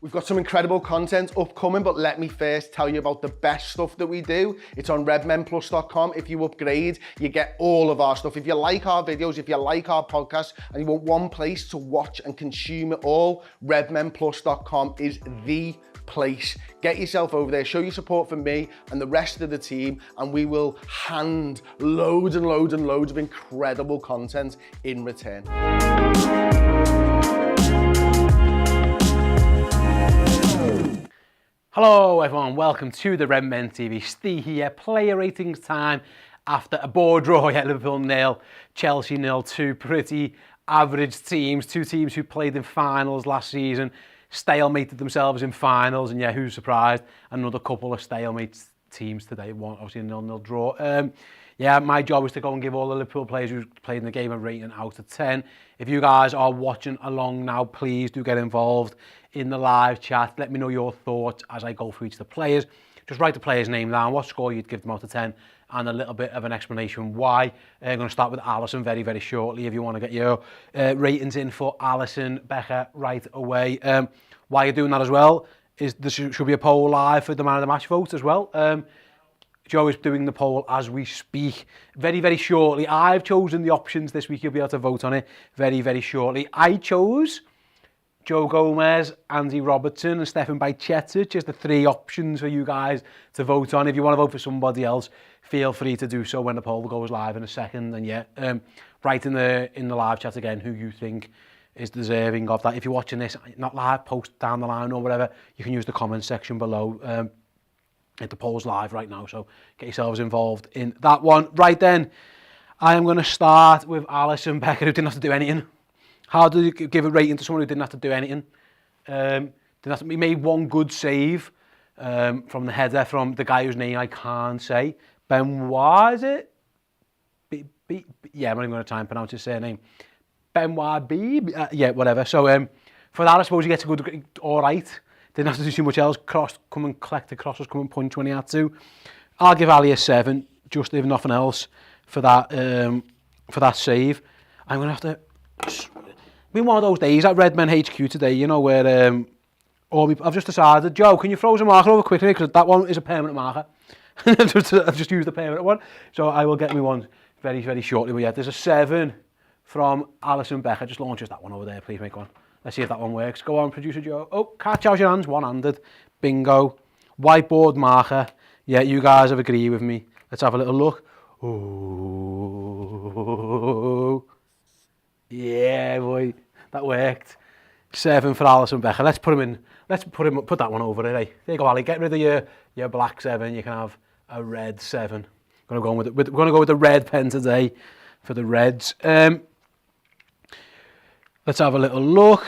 We've got some incredible content upcoming, but let me first tell you about the best stuff that we do. It's on redmenplus.com. If you upgrade, you get all of our stuff. If you like our videos, if you like our podcast, and you want one place to watch and consume it all, redmenplus.com is the place. Get yourself over there, show your support for me and the rest of the team, and we will hand loads and loads and loads of incredible content in return. Hello everyone, welcome to the Redmen TV. Steve here, player ratings time after a board draw at Liverpool 0, Chelsea 0, two pretty average teams, two teams who played in finals last season, stalemated themselves in finals, and yeah, who's surprised? Another couple of stalemate teams today, one obviously a 0-0 draw. Yeah, my job is to go and give all the Liverpool players who played in the game a rating out of 10. If you guys are watching along now, please do get involved in the live chat. Let me know your thoughts as I go through each of the players. Just write the player's name down, what score you'd give them out of 10, and a little bit of an explanation why. I'm going to start with Alisson very, very shortly if you want to get your ratings in for Alisson Becker right away. While you're doing that as well, there should be a poll live for the man of the match vote as well. Joe is doing the poll as we speak. Very, very shortly. I've chosen the options this week. You'll be able to vote on it very, very shortly. I chose Joe Gomez, Andy Robertson and Stefan Bajcetic as the three options for you guys to vote on. If you want to vote for somebody else, feel free to do so when the poll goes live in a second. And yeah, write in the live chat again who you think is deserving of that. If you're watching this, not live, post down the line or whatever, you can use the comment section below. The poll's live right now, so get yourselves involved in that one. Right then, I am going to start with Alisson Becker, who didn't have to do anything. How do you give a rating to someone who didn't have to do anything? He made one good save from the header from the guy whose name I can't say. Benoit, is it? Yeah, I'm not even going to try and pronounce his surname. Benoit B? Yeah, whatever. So for that, I suppose he gets a good, all right. Didn't have to do too much else. Come and collect the crosses, come and punch when he had to. I'll give Ali a 7, just if nothing else, for that save. I'm going to have to... It's been one of those days at Redmen HQ today, you know, where I've just decided, Joe, can you throw some marker over quickly? Because that one is a permanent marker. I've just used the permanent one. So I will get me one very, very shortly. But yeah, there's a 7 from Alisson Becker. Just launch us that one over there, please make one. Let's see if that one works. Go on, producer Joe. Oh, catch out your hands, one-handed. Bingo. Whiteboard marker. Yeah, you guys have agreed with me. Let's have a little look. Oh, yeah, boy, that worked. 7 for Alisson Becker. Let's put him in. Put that one over there. Eh? There you go, Ali. Get rid of your black 7. You can have a red 7. We're going to go with the red pen today for the Reds. Let's have a little look.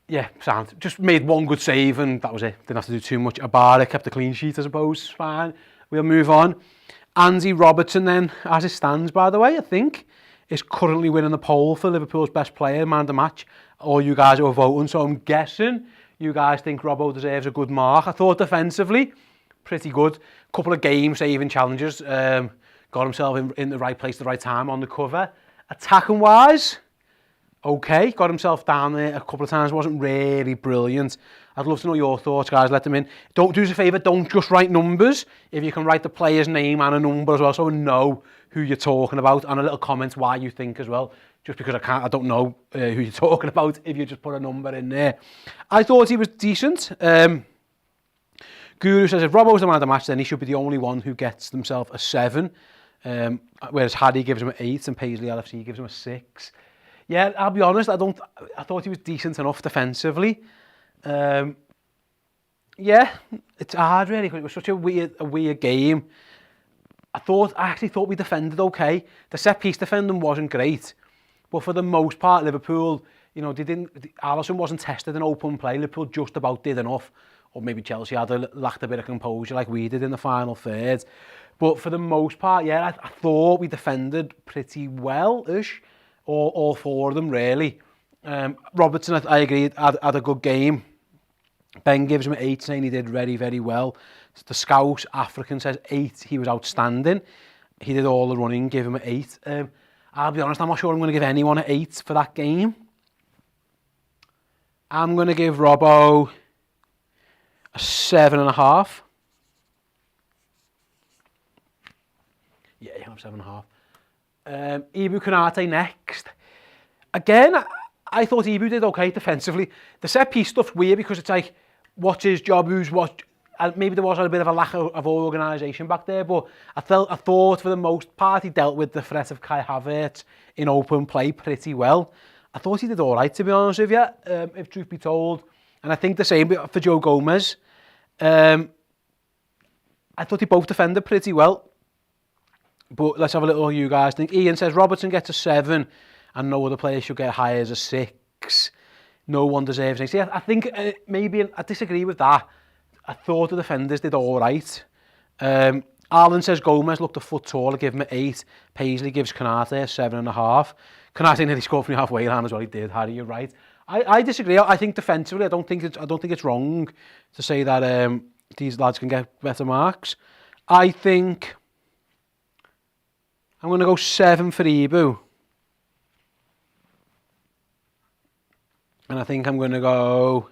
Yeah, sound. Just made one good save and that was it. Didn't have to do too much about it. Kept a clean sheet, I suppose. Fine. We'll move on. Andy Robertson then, as it stands, by the way, I think, is currently winning the poll for Liverpool's best player, man of the match. All you guys who are voting. So I'm guessing you guys think Robbo deserves a good mark. I thought defensively, pretty good. Couple of game-saving challenges. Got himself in the right place at the right time on the cover. Attacking-wise... okay, got himself down there a couple of times, wasn't really brilliant. I'd love to know your thoughts, guys, let them in. Don't do us a favour, don't just write numbers. If you can write the player's name and a number as well, so we know who you're talking about, and a little comment why you think as well, just because I don't know who you're talking about if you just put a number in there. I thought he was decent. Guru says if Robbo's the man of the match, then he should be the only one who gets himself a 7, whereas Hardy gives him an 8 and Paisley LFC gives him a 6. Yeah, I'll be honest, I thought he was decent enough defensively. Yeah, it's hard really, because it was such a weird game. I actually thought we defended okay. The set-piece defending wasn't great. But for the most part, Liverpool, you know, Alisson wasn't tested in open play. Liverpool just about did enough. Or maybe Chelsea lacked a bit of composure like we did in the final third. But for the most part, yeah, I thought we defended pretty well-ish. All 4 of them, really. Robertson, I agree, had a good game. Ben gives him an 8, saying he did very, very well. The Scouse African says 8, he was outstanding. He did all the running, give him an 8. I'll be honest, I'm not sure I'm going to give anyone an 8 for that game. I'm going to give Robbo a 7.5. Yeah, you can have 7.5. Ibu Konate next. Again, I thought Ibu did okay defensively. The set piece stuff's weird because it's like, what's his job, who's what? And maybe there was a bit of a lack of organisation back there, but I thought for the most part he dealt with the threat of Kai Havertz in open play pretty well. I thought he did all right, to be honest with you, if truth be told. And I think the same for Joe Gomez. I thought they both defended pretty well. But let's have a little you guys think. Ian says Robertson gets a 7 and no other player should get higher as a 6. No one deserves it. See, I think maybe I disagree with that. I thought the defenders did all right. Alan says Gomez looked a foot taller, give him an 8. Paisley gives Konate a 7.5. Konate nearly scored from the halfway line as well. He did, Harry, you're right. I disagree. I think defensively, I don't think it's wrong to say that these lads can get better marks. I think I'm going to go 7 for Ibu. And I think I'm going to go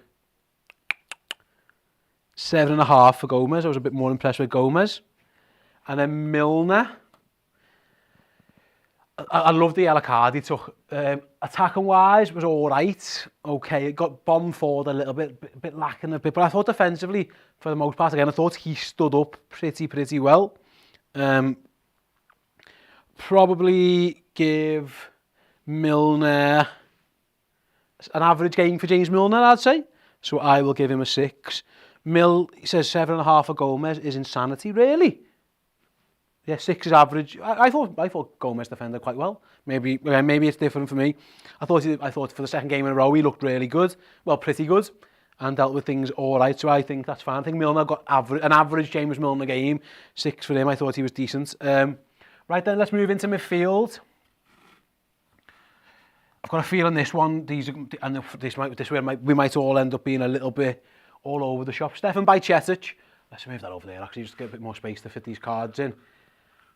7.5 for Gomez. I was a bit more impressed with Gomez. And then Milner. I love the yellow card he took. Attacking-wise, was all right. Okay, it got bombed forward a little bit lacking a bit. But I thought defensively, for the most part, again, I thought he stood up pretty well. Probably give Milner an average game for James Milner, I'd say. So I will give him a 6. He says 7.5 for Gomez is insanity, really? Yeah, 6 is average. I thought Gomez defended quite well. Maybe it's different for me. I thought for the second game in a row he looked really good. Well, pretty good. And dealt with things all right. So I think that's fine. I think Milner got an average James Milner game. 6 for him. I thought he was decent. Right then, let's move into midfield. I've got a feeling this one, we might all end up being a little bit all over the shop. Stefan Bajcetic. Let's move that over there, actually, just to get a bit more space to fit these cards in.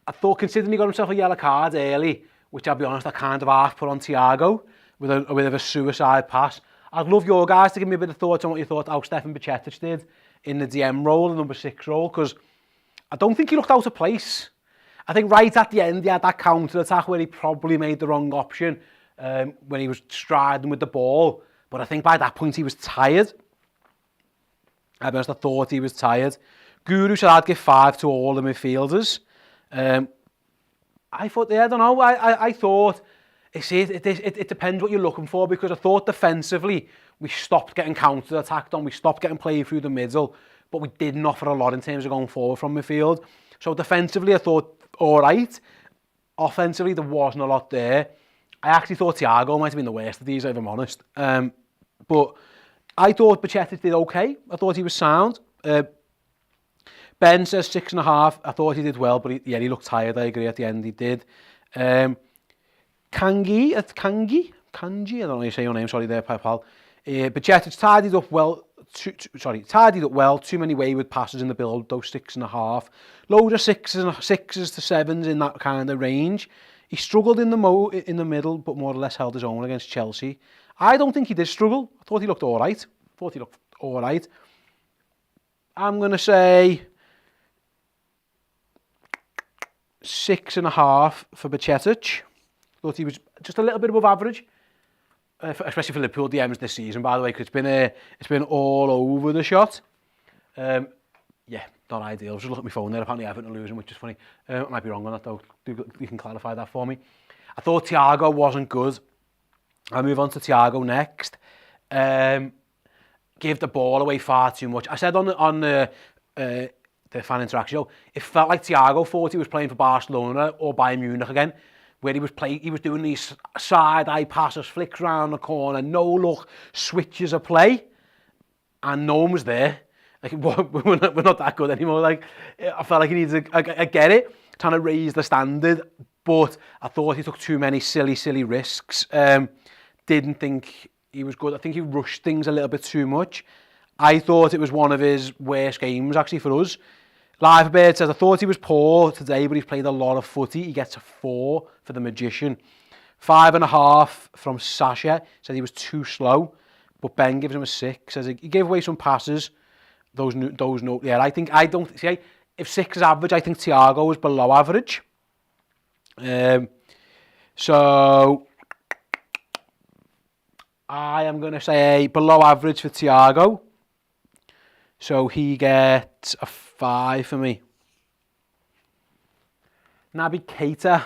I thought, considering he got himself a yellow card early, which I'll be honest, I kind of half put on Thiago with a bit of a suicide pass. I'd love your guys to give me a bit of thoughts on what you thought how Stefan Bajcetic did in the DM role, the number 6 role, because I don't think he looked out of place. I think right at the end, he had that counter-attack where he probably made the wrong option when he was striding with the ball. But I think by that point, he was tired. I thought he was tired. Guru said I'd give 5 to all the midfielders. I thought, I don't know. I thought, it depends what you're looking for, because I thought defensively, we stopped getting counter-attacked on, we stopped getting played through the middle, but we didn't offer a lot in terms of going forward from midfield. So defensively, I thought, all right. Offensively, there wasn't a lot there. I actually thought Thiago might have been the worst of these, if I'm honest. But I thought Bajcetic did okay. I thought he was sound. Ben says 6.5. I thought he did well, but he looked tired. I agree. At the end, he did. Kangi, I don't know how you say your name. Sorry there, pal. Bajcetic tidied up well. Tidied up well. Too many wayward passes in the build, though 6.5. Loads of 6s to 7s in that kind of range. He struggled in the middle, but more or less held his own against Chelsea. I don't think he did struggle. I thought he looked all right. I'm going to say 6.5 for Bajcetic. Thought he was just a little bit above average, especially for Liverpool DMs this season, by the way, because it's been all over the shot. Yeah, not ideal. I was just looking at my phone there. Apparently Everton are losing, which is funny. I might be wrong on that, though. You can clarify that for me. I thought Thiago wasn't good. I'll move on to Thiago next. Give the ball away far too much. I said on the fan interaction show, it felt like Thiago thought he was playing for Barcelona or Bayern Munich again, where he was doing these side-eye passes, flicks around the corner, no-look switches of play, and no one was there. Like, we're not that good anymore. Like, I felt like he needs I get it, trying to raise the standard, but I thought he took too many silly risks. Didn't think he was good. I think he rushed things a little bit too much. I thought it was one of his worst games, actually, for us. Liverbird says, I thought he was poor today, but he's played a lot of footy. He gets a 4 for the Magician. 5.5 from Sasha. Said he was too slow, but Ben gives him a 6. Says he gave away some passes, Yeah, I don't see. If 6 is average, I think Thiago is below average. So I am going to say below average for Thiago. So he gets a 5 for me. Naby Keita.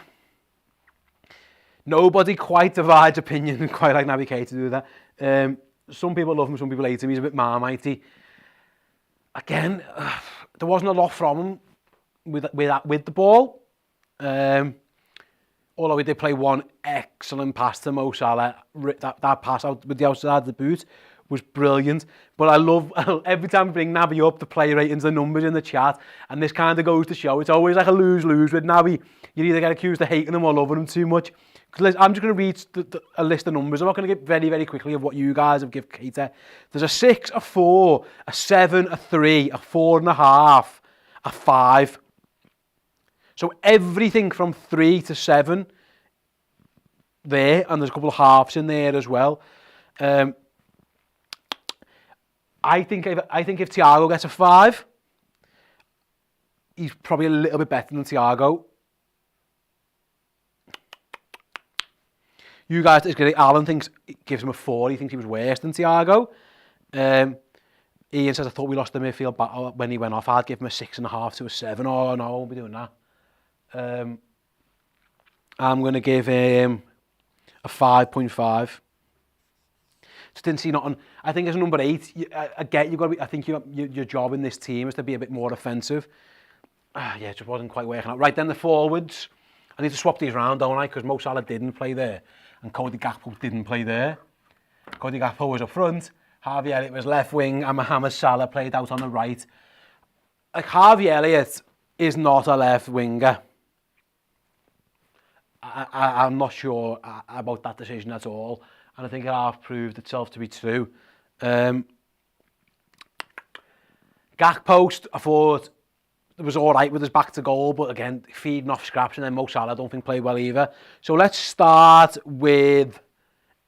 Nobody quite divides opinion quite like Naby Keita do that. Some people love him, some people hate him. He's a bit marmitey. Again, there wasn't a lot from him with the ball. Although he did play one excellent pass to Mo Salah. That pass out with the outside of the boot was brilliant. But I love, every time we bring Naby up, the player ratings, the numbers in the chat, and this kind of goes to show it's always like a lose-lose with Naby. You either get accused of hating him or loving him too much. I'm just going to read a list of numbers. I'm not going to get very, very quickly of what you guys have given Keita. There's a 6, a 4, a 7, a 3, a 4.5, a 5. So everything from 3 to 7 there, and there's a couple of halves in there as well. I think if Thiago gets a 5, he's probably a little bit better than Thiago. You guys disagree. Alan gives him a 4. He thinks he was worse than Thiago. Ian says, I thought we lost the midfield battle when he went off. I'd give him a 6.5 to a 7. Oh, no, I won't be doing that. I'm going to give him a 5.5. Just didn't see nothing. I think as number 8, I get you've got to be. I think your job in this team is to be a bit more offensive. Yeah, it just wasn't quite working out. Right then, the forwards. I need to swap these around, don't I? Because Mo Salah didn't play there, and Cody Gakpo didn't play there. Cody Gakpo was up front. Harvey Elliott was left wing, and Mohamed Salah played out on the right. Like Harvey Elliott is not a left winger. I'm not sure about that decision at all. And I think it has proved itself to be true. Gakpo, I thought it was all right with his back to goal, but again, feeding off scraps, and then Mo Salah I don't think played well either. So let's start with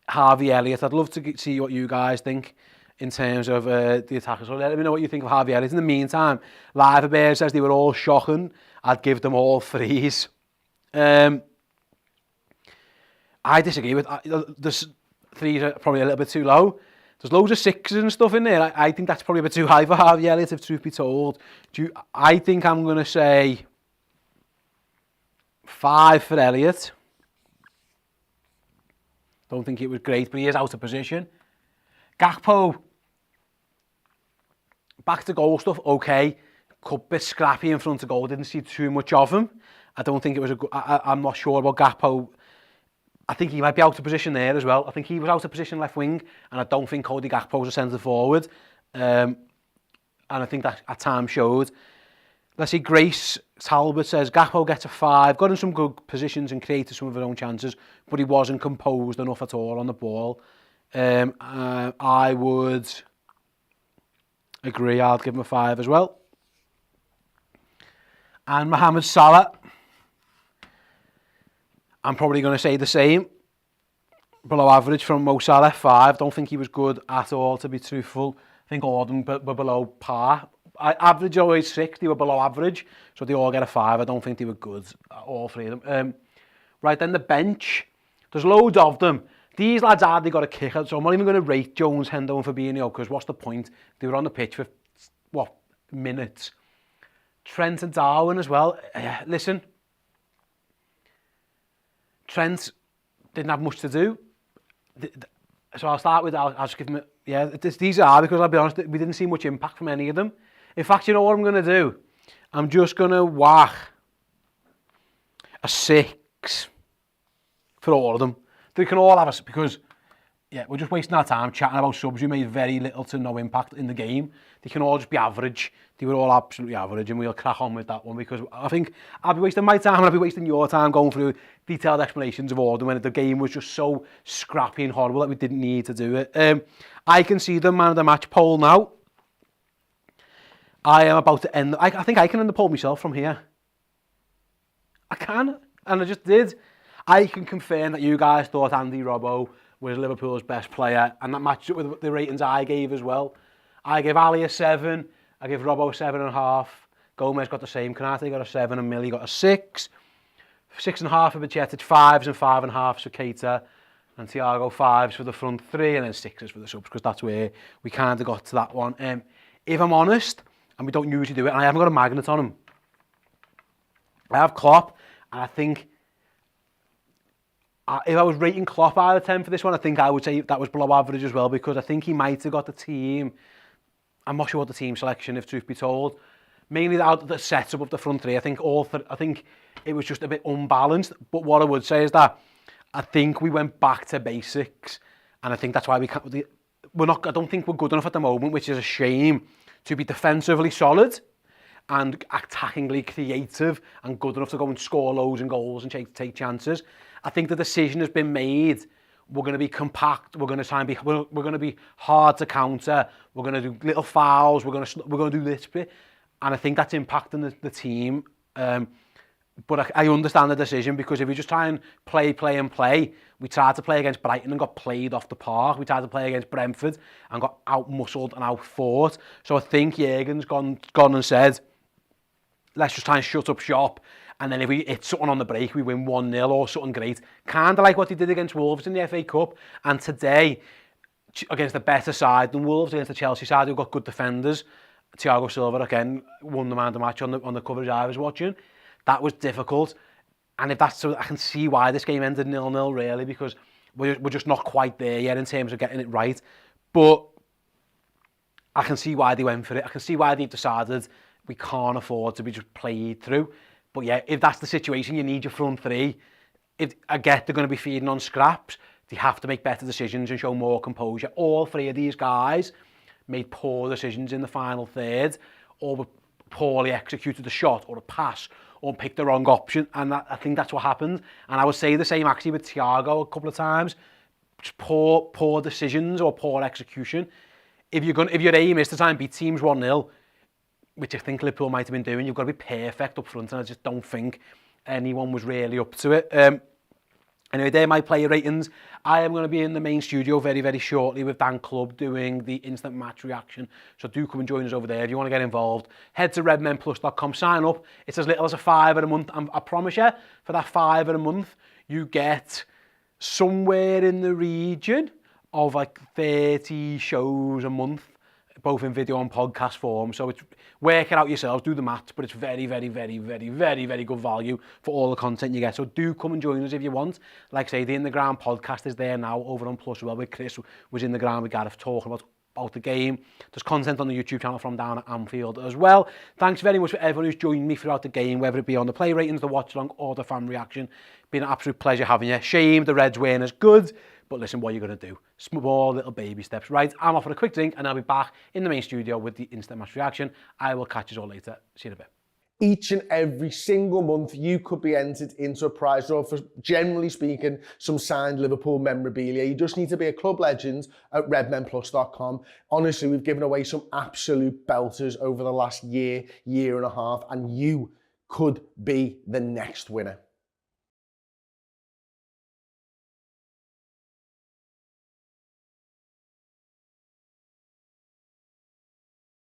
Harvey Elliott. I'd love to see what you guys think in terms of the attackers. So let me know what you think of Harvey Elliott. In the meantime, Liverbear says they were all shocking. I'd give them all 3s. I disagree with this. 3s are probably a little bit too low. There's loads of 6s and stuff in there. I think that's probably a bit too high for Harvey Elliott, if truth be told. I think I'm going to say 5 for Elliott. Don't think it was great, but he is out of position. Gakpo, back to goal stuff, okay. Could be scrappy in front of goal. Didn't see too much of him. I don't think it was a good. I'm not sure about Gakpo. I think he might be out of position there as well. I think he was out of position left wing, and I don't think Cody Gakpo was a centre forward. And I think that at times showed. Let's see, Grace Talbot says, Gakpo gets a 5, got in some good positions and created some of his own chances, but he wasn't composed enough at all on the ball. I would agree, I'll give him a 5 as well. And Mohamed Salah, I'm probably going to say the same. Below average from Mo Salah, 5. Don't think he was good at all, to be truthful. I think all of them were below par. Average always 6, they were below average, so they all get a 5. I don't think they were good, all 3 of them. Right then, the bench. There's loads of them. These lads hardly got a kick out, so I'm not even going to rate Jones, Hendo and Fabinho, because what's the point? They were on the pitch for, what, minutes. Trent and Darwin as well. Listen, Trent didn't have much to do. So I'll start with, I'll just give him, these are, because I'll be honest, we didn't see much impact from any of them. In fact, you know what I'm going to do? I'm just going to whack a 6 for all of them. They can all have us, because, we're just wasting our time chatting about subs who made very little to no impact in the game. They can all just be average. They were all absolutely average, and we'll crack on with that one, because I think I'll be wasting my time and I'll be wasting your time going through detailed explanations of all of them when the game was just so scrappy and horrible that we didn't need to do it. I can see the man of the match poll now. I am about to end. I think I can end the poll myself from here. I can, and I just did. I can confirm that you guys thought Andy Robbo was Liverpool's best player, and that matched up with the ratings I gave as well. I gave Ali a 7, I give Robbo 7.5. Gomez got the same. Kanate got a 7 and Millie got a 6. 6.5 for Bajcetic, 5s and 5.5s for Keita. And Thiago 5s for the front 3 and then 6s for the subs, because that's where we kind of got to that one. If I'm honest, and we don't usually do it, and I haven't got a magnet on him, I have Klopp, and I think if I was rating Klopp out of 10 for this one, I think I would say that was below average as well, because I think he might have got the team. I'm not sure what the team selection, if truth be told. Mainly the setup of the front 3. I think it was just a bit unbalanced. But what I would say is that I think we went back to basics, and I think that's why I don't think we're good enough at the moment, which is a shame, to be defensively solid and attackingly creative and good enough to go and score loads and goals and take chances. I think the decision has been made. We're going to be compact. We're going to try and we're going to be hard to counter. We're going to do little fouls. We're going to do this bit, and I think that's impacting the team. But I understand the decision, because if we just try and play, we tried to play against Brighton and got played off the park. We tried to play against Brentford and got out-muscled and out-fought. So I think Jurgen's gone and said, let's just try and shut up shop. And then if we hit something on the break, we win 1-0 or something great. Kind of like what he did against Wolves in the FA Cup. And today, against the better side than Wolves, against the Chelsea side, who've got good defenders, Thiago Silva, again, won the man of the match on the coverage I was watching. That was difficult. And if that's so, I can see why this game ended 0-0, really, because we're just not quite there yet in terms of getting it right. But I can see why they went for it. I can see why they've decided we can't afford to be just played through. But yeah, if that's the situation, you need your front 3. I get they're going to be feeding on scraps. They have to make better decisions and show more composure. All 3 of these guys made poor decisions in the final third, or poorly executed a shot or a pass, or picked the wrong option, and I think that's what happened. And I would say the same actually with Thiago a couple of times. Just poor decisions or poor execution. If your aim is to try and beat teams 1-0, which I think Liverpool might have been doing, you've got to be perfect up front, and I just don't think anyone was really up to it. Anyway, they're my player ratings. I am going to be in the main studio very, very shortly with Dan Club doing the instant match reaction. So do come and join us over there. If you want to get involved, head to redmenplus.com, sign up. It's as little as £5 a month. And I promise you, for that £5 a month, you get somewhere in the region of like 30 shows a month, both in video and podcast form. So it's work it out yourselves, do the maths, but it's very, very, very, very, very, very good value for all the content you get. So do come and join us if you want. Like I say, the In the Ground podcast is there now over on Plus as well, with Chris was in the ground with Gareth talking about the game. There's content on the YouTube channel from down at Anfield as well. Thanks very much for everyone who's joined me throughout the game, whether it be on the play ratings, the watch along, or the fan reaction. Been an absolute pleasure having you. Shame the Reds weren't as good, but listen, what are you going to do? Small little baby steps. Right, I'm off for a quick drink and I'll be back in the main studio with the instant match reaction. I will catch you all later. See you in a bit. Each and every single month, you could be entered into a prize draw for, generally speaking, some signed Liverpool memorabilia. You just need to be a club legend at redmenplus.com. Honestly, we've given away some absolute belters over the last year and a half, and you could be the next winner.